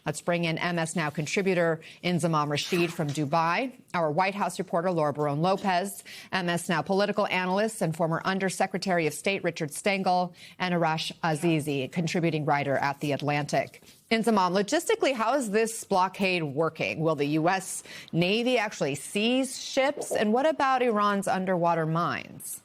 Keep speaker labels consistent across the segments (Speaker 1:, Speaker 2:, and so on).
Speaker 1: Let's bring in MS Now contributor Inzamam Rashid from Dubai, our White House reporter Laura Barone Lopez, MS Now political analyst and former Undersecretary of State Richard Stengel, and Arash Azizi, contributing writer at The Atlantic. Inzamam, logistically, how is this blockade working? Will the U.S. Navy actually seize ships? And what about Iran's underwater mines?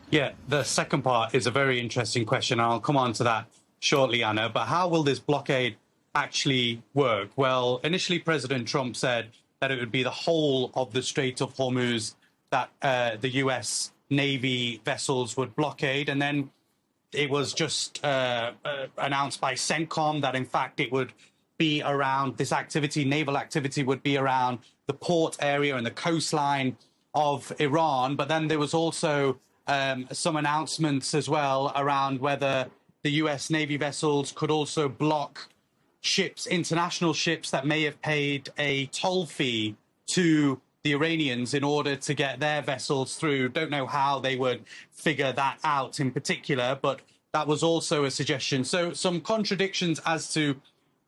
Speaker 2: Yeah, the second part is a very interesting question. I'll come on to that shortly, Anna. But how will this blockade actually work? Well, initially, President Trump said that it would be the whole of the Strait of Hormuz that the U.S. Navy vessels would blockade. And then it was just announced by CENTCOM that, in fact, it would be around this activity, naval activity would be around the port area and the coastline of Iran. But then there was also some announcements as well around whether the U.S. Navy vessels could also block ships, international ships that may have paid a toll fee to the Iranians in order to get their vessels through. Don't know how they would figure that out in particular, but that was also a suggestion. So some contradictions as to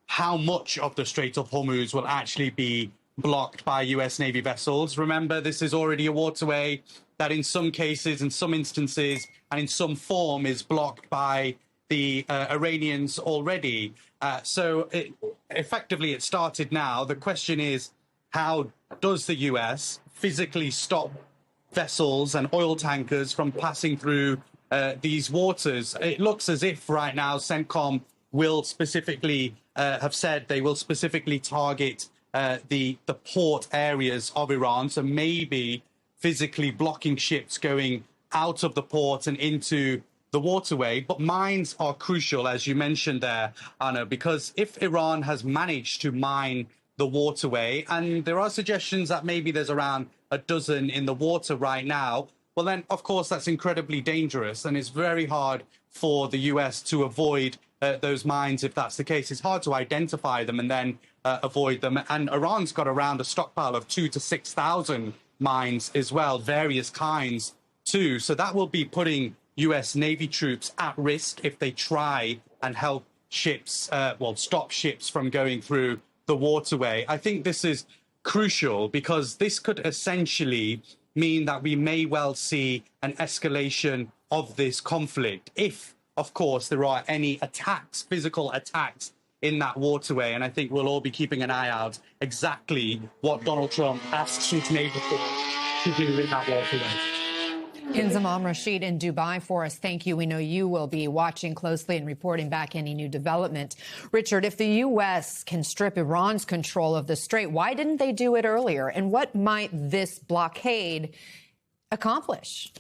Speaker 2: how much of the Strait of Hormuz will actually be blocked by U.S. Navy vessels. Remember, this is already a waterway that in some cases, in some instances, and in some form is blocked by the Iranians already. So effectively, it started now. The question is, how does the U.S. physically stop vessels and oil tankers from passing through these waters? It looks as if right now CENTCOM will specifically have said they will specifically target the port areas of Iran. So maybe physically blocking ships going out of the port and into the waterway. But mines are crucial, as you mentioned there, Anna, because if Iran has managed to mine the waterway, and there are suggestions that maybe there's around a dozen in the water right now, well, then, of course, that's incredibly dangerous. And it's very hard for the U.S. to avoid those mines if that's the case. It's hard to identify them and then avoid them. And Iran's got around a stockpile of 2,000 to 6,000 mines as well, various kinds too. So that will be putting U.S. Navy troops at risk if they try and help ships, stop ships from going through the waterway. I think this is crucial because this could essentially mean that we may well see an escalation of this conflict if, of course, there are any attacks, physical attacks in that waterway. And I think we'll all be keeping an eye out exactly what Donald Trump asks his neighbor to do in that waterway.
Speaker 1: Inzamam Rashid in Dubai for us. Thank you. We know you will be watching closely and reporting back any new development. Richard, if the U.S. can strip Iran's control of the strait, why didn't they do it earlier? And what might this blockade accomplish?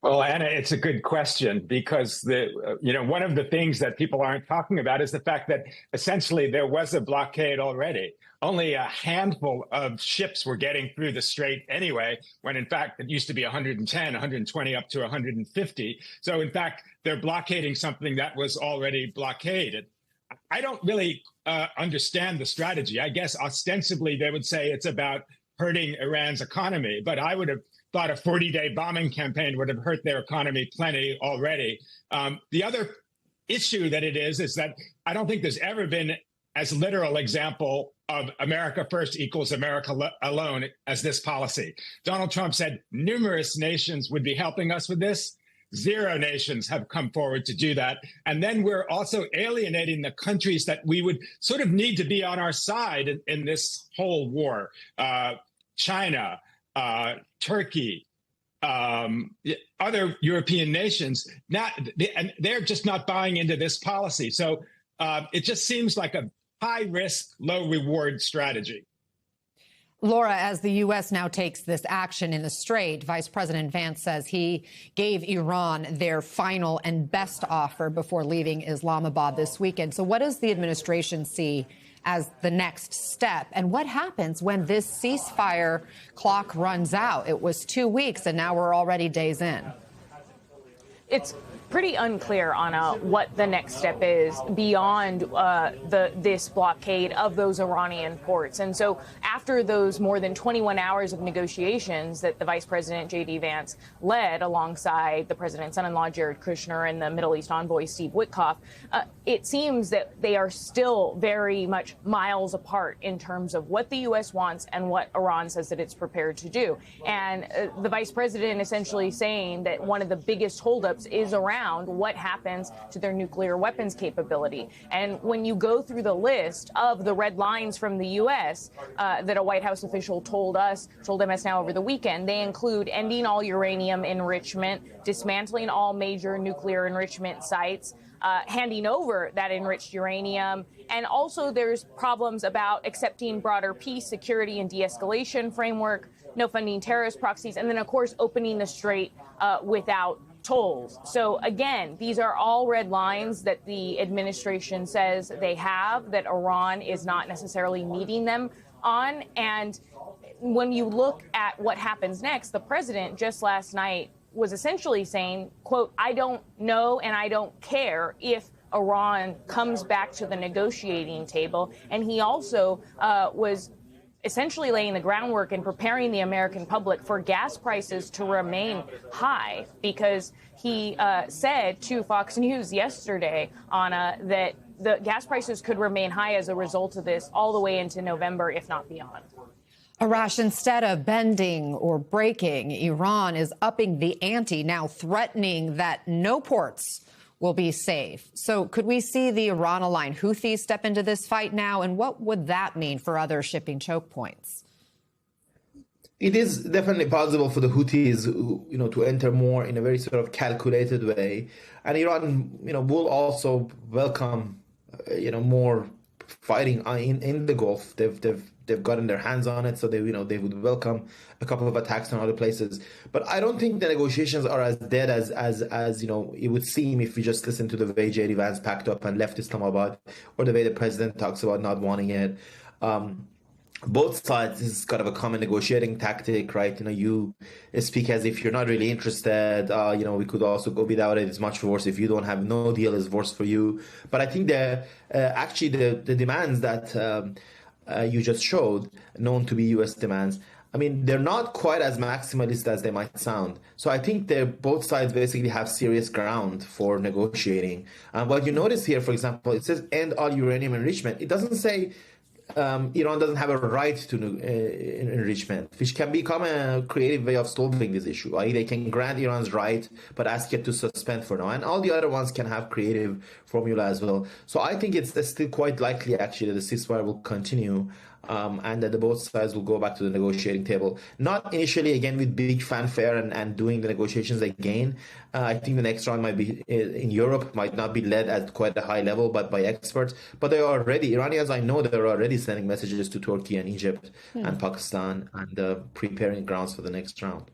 Speaker 3: Well, Anna, it's a good question because one of the things that people aren't talking about is the fact that essentially there was a blockade already. Only a handful of ships were getting through the strait anyway, when in fact it used to be 110, 120 up to 150. So in fact, they're blockading something that was already blockaded. I don't really understand the strategy. I guess ostensibly they would say it's about hurting Iran's economy, but I would have thought a 40-day bombing campaign would have hurt their economy plenty already. The other issue that it is that I don't think there's ever been as literal example of America first equals America alone as this policy. Donald Trump said numerous nations would be helping us with this. 0 nations have come forward to do that. And then we're also alienating the countries that we would sort of need to be on our side in this whole war. China, Turkey, other European nations, and they're just not buying into this policy. So it just seems like a high risk, low reward strategy.
Speaker 1: Laura, as the U.S. now takes this action in the strait, Vice President Vance says he gave Iran their final and best offer before leaving Islamabad this weekend. So what does the administration see as the next step? And what happens when this ceasefire clock runs out? It was 2 weeks, and now we're already days in.
Speaker 4: It's pretty unclear on what the next step is beyond this blockade of those Iranian ports. And so after those more than 21 hours of negotiations that the Vice President J.D. Vance led alongside the president's son-in-law Jared Kushner and the Middle East envoy Steve Witkoff, it seems that they are still very much miles apart in terms of what the U.S. wants and what Iran says that it's prepared to do. And the vice president essentially saying that one of the biggest holdups is around what happens to their nuclear weapons capability. And when you go through the list of the red lines from the U.S. That a White House official told MS Now over the weekend, they include ending all uranium enrichment, dismantling all major nuclear enrichment sites, handing over that enriched uranium. And also there's problems about accepting broader peace, security, and de-escalation framework, no funding terrorist proxies, and then, of course, opening the strait without tolls. So, again, these are all red lines that the administration says they have, that Iran is not necessarily meeting them on. And when you look at what happens next, the president just last night was essentially saying, quote, I don't know and I don't care if Iran comes back to the negotiating table. And he also was essentially laying the groundwork and preparing the American public for gas prices to remain high, because he said to Fox News yesterday, Anna, that the gas prices could remain high as a result of this all the way into November, if not beyond.
Speaker 1: Arash, instead of bending or breaking, Iran is upping the ante, now threatening that no ports will be safe. So could we see the Iran-aligned Houthis step into this fight now? And what would that mean for other shipping choke points?
Speaker 5: It is definitely possible for the Houthis, to enter more in a very sort of calculated way. And Iran, will also welcome, more fighting in the Gulf. They've gotten their hands on it, so they would welcome a couple of attacks on other places. But I don't think the negotiations are as dead as it would seem if we just listen to the way J.D. Vance packed up and left Islamabad, or the way the president talks about not wanting it. Both sides, this is kind of a common negotiating tactic, right? You speak as if you're not really interested. We could also go without it. It's much worse if you don't have no deal is worse for you. But I think actually the demands that you just showed, known to be U.S. demands, they're not quite as maximalist as they might sound. So I think both sides basically have serious ground for negotiating. What you notice here, for example, it says end all uranium enrichment. It doesn't say Iran doesn't have a right to enrichment, which can become a creative way of solving this issue. They can grant Iran's right, but ask it to suspend for now. And all the other ones can have creative formula as well. So I think it's still quite likely, actually, that the ceasefire will continue. And that both sides will go back to the negotiating table. Not initially, again, with big fanfare and doing the negotiations again. I think the next round might be in Europe, might not be led at quite a high level, but by experts. But they are already, Iranians, I know, they're already sending messages to Turkey and Egypt and Pakistan and preparing grounds for the next round.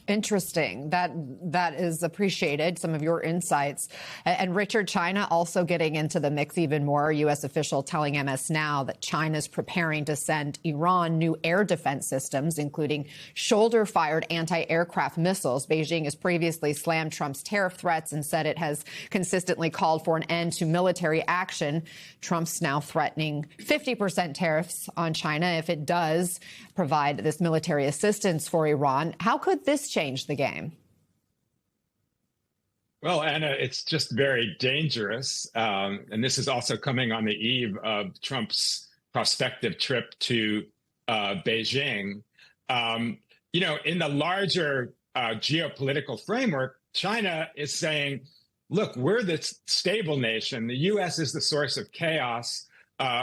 Speaker 1: Interesting. That is appreciated, some of your insights. And Richard, China also getting into the mix even more. A U.S. official telling MS Now that China's preparing to send Iran new air defense systems, including shoulder-fired anti-aircraft missiles. Beijing has previously slammed Trump's tariff threats and said it has consistently called for an end to military action. Trump's now threatening 50% tariffs on China if it does provide this military assistance for Iran. How could this change the game?
Speaker 3: Well, Anna, it's just very dangerous. And this is also coming on the eve of Trump's prospective trip to Beijing. In the larger geopolitical framework, China is saying, look, we're the stable nation. The U.S. is the source of chaos.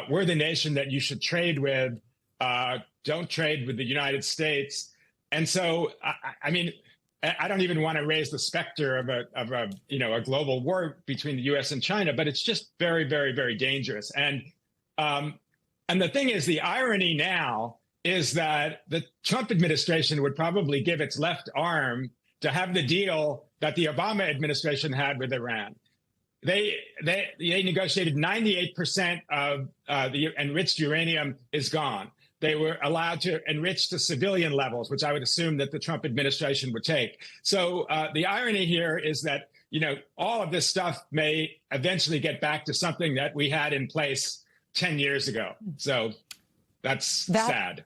Speaker 3: We're the nation that you should trade with. Don't trade with the United States. And so, I don't even want to raise the specter of a global war between the U.S. and China, but it's just very, very, very dangerous. And the thing is, the irony now is that the Trump administration would probably give its left arm to have the deal that the Obama administration had with Iran. They negotiated 98% of the enriched uranium is gone. They were allowed to enrich to civilian levels, which I would assume that the Trump administration would take. So the irony here is that, all of this stuff may eventually get back to something that we had in place 10 years ago. So that's sad.